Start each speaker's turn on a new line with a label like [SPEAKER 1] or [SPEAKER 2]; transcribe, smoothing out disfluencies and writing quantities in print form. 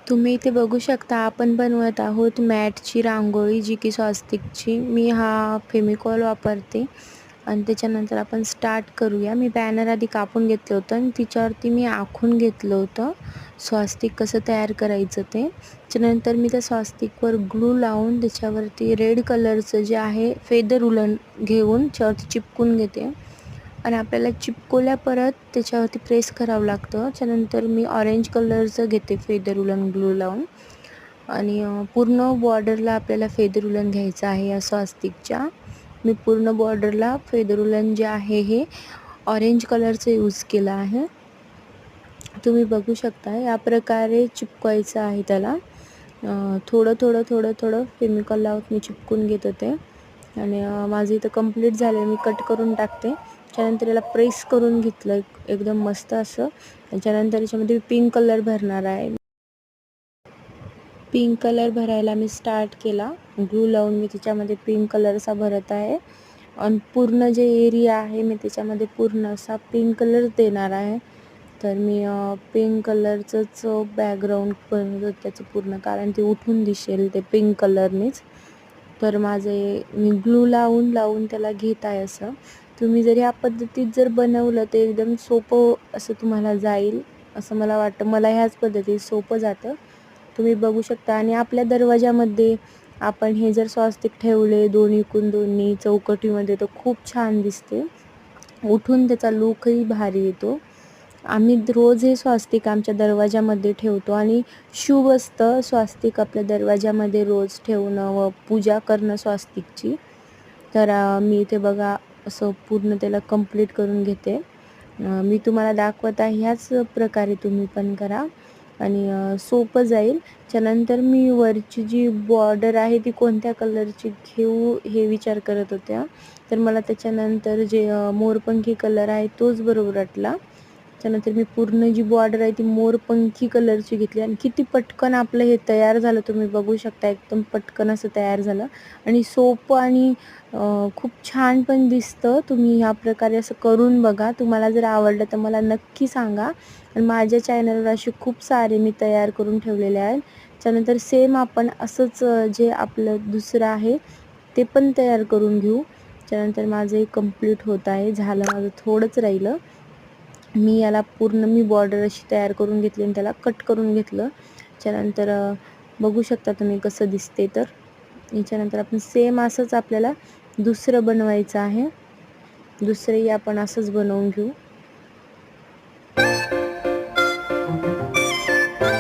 [SPEAKER 1] तुम्ही इथे बघू शकता आपण बनवत आहोत मॅटची रांगोळी, जी की स्वस्तिकची. मी हा फेविकॉल वापरते आणि त्याच्यानंतर आपण स्टार्ट करूया. मी बॅनर आधी कापून घेतलं होतं आणि तिच्यावरती मी आखून घेतलं होतं स्वस्तिक कसं तयार करायचं ते. त्याच्यानंतर मी त्या स्वस्तिकवर ग्लू लावून त्याच्यावरती रेड कलरचं जे आहे फेदर उलन घेऊन त्याच्यावरती चिपकून घेते आणि आपल्याला चिपकवल्या परत त्याच्यावरती प्रेस करावं लागतं. त्याच्यानंतर मी ऑरेंज कलरचं घेते फेदर उलन ग्लू लावून आणि पूर्ण बॉर्डरला आपल्याला फेदर उलन घ्यायचं आहे या स्वस्तिकच्या. मी पूर्ण बॉर्डरला फेदर उलन जे आहे हे ऑरेंज कलरचं यूज केलं आहे. तुम्ही बघू शकता या प्रकारे चिपकवायचं आहे त्याला. थोडं थोडं थोडं थोडं फेविकॉल लावत मी चिपकून घेत होते आणि माझं इथं कंप्लीट झालं. मी कट करून टाकते. त्यानंतर याला प्रेस करून घेतलं एकदम मस्त असं. त्याच्यानंतर याच्यामध्ये पिंक कलर भरणार आहे. पिंक कलर भरायला मी स्टार्ट केला. ग्लू लावून मी त्याच्यामध्ये पिंक कलरचा भरत आहे आणि पूर्ण जे एरिया आहे मी त्याच्यामध्ये पूर्ण असा पिंक कलर देणार आहे. तर मी पिंक कलरचंच बॅकग्राऊंड बनवत त्याचं पूर्ण, कारण ते उठून दिसेल ते पिंक कलरनेच. तर मी ग्लू लावून लावून त्याला घेत आहे असं. तुम्ही जर ह्या पद्धतीत जर बनवलं तर एकदम सोपं असं तुम्हाला जाईल असं मला वाटतं. मला ह्याच पद्धतीत सोपं जातं. तुम्ही बघू शकता आणि आपल्या दरवाजामध्ये आपण हे जर स्वस्तिक ठेवले दोन्हीकडून दोन्ही चौकटीमध्ये तर खूप छान दिसते. उठून त्याचा लुकही भारी येतो. आम्ही रोज हे स्वस्तिक आमच्या दरवाजामध्ये ठेवतो आणि शुभ असतं स्वस्तिक आपल्या दरवाजामध्ये रोज ठेवणं व पूजा करणं स्वस्तिकची. तर मी इथे बघा असं पूर्ण त्याला कंप्लीट करून घेते. मी तुम्हाला दाखवत आहे ह्याच प्रकारे तुम्ही पण करा आणि सोपं जाईल. त्यानंतर मी वरची जी बॉर्डर आहे ती कोणत्या कलरची घेऊ हे विचार करत होते. तर मला त्याच्यानंतर जे मोरपंखी कलर आहे तोच बरोबर वाटला. त्यानंतर मी पूर्ण जी बॉर्डर आहे ती मोरपंखी कलरची घेतली आणि किती पटकन आपलं हे तयार झालं. तुम्ही बघू शकता एकदम पटकन असं तयार झालं आणि सोपं आणि खूप छान पण दिसतं. तुम्ही ह्या प्रकारे असं करून बघा. तुम्हाला जर आवडलं तर मला नक्की सांगा. आणि माझ्या चॅनलवर असे खूप सारे मी तयार करून ठेवलेले आहेत. त्यानंतर सेम आपण असंच जे आपलं दुसरं आहे ते पण तयार करून घेऊ. त्यानंतर माझं हे कंप्लीट होत आहे. झालं माझं थोडंच राहिलं. मी याला पूर्ण बॉर्डर अशी तयार करून घेतली आणि त्याला कट करून घेतलं. त्यानंतर बघू शकता तुम्ही कसं दिसते. तर याच्यानंतर आपण सेम असंच आपल्याला दुसरं बनवायचं आहे. दुसरंही आपण असंच बनवून घेऊ.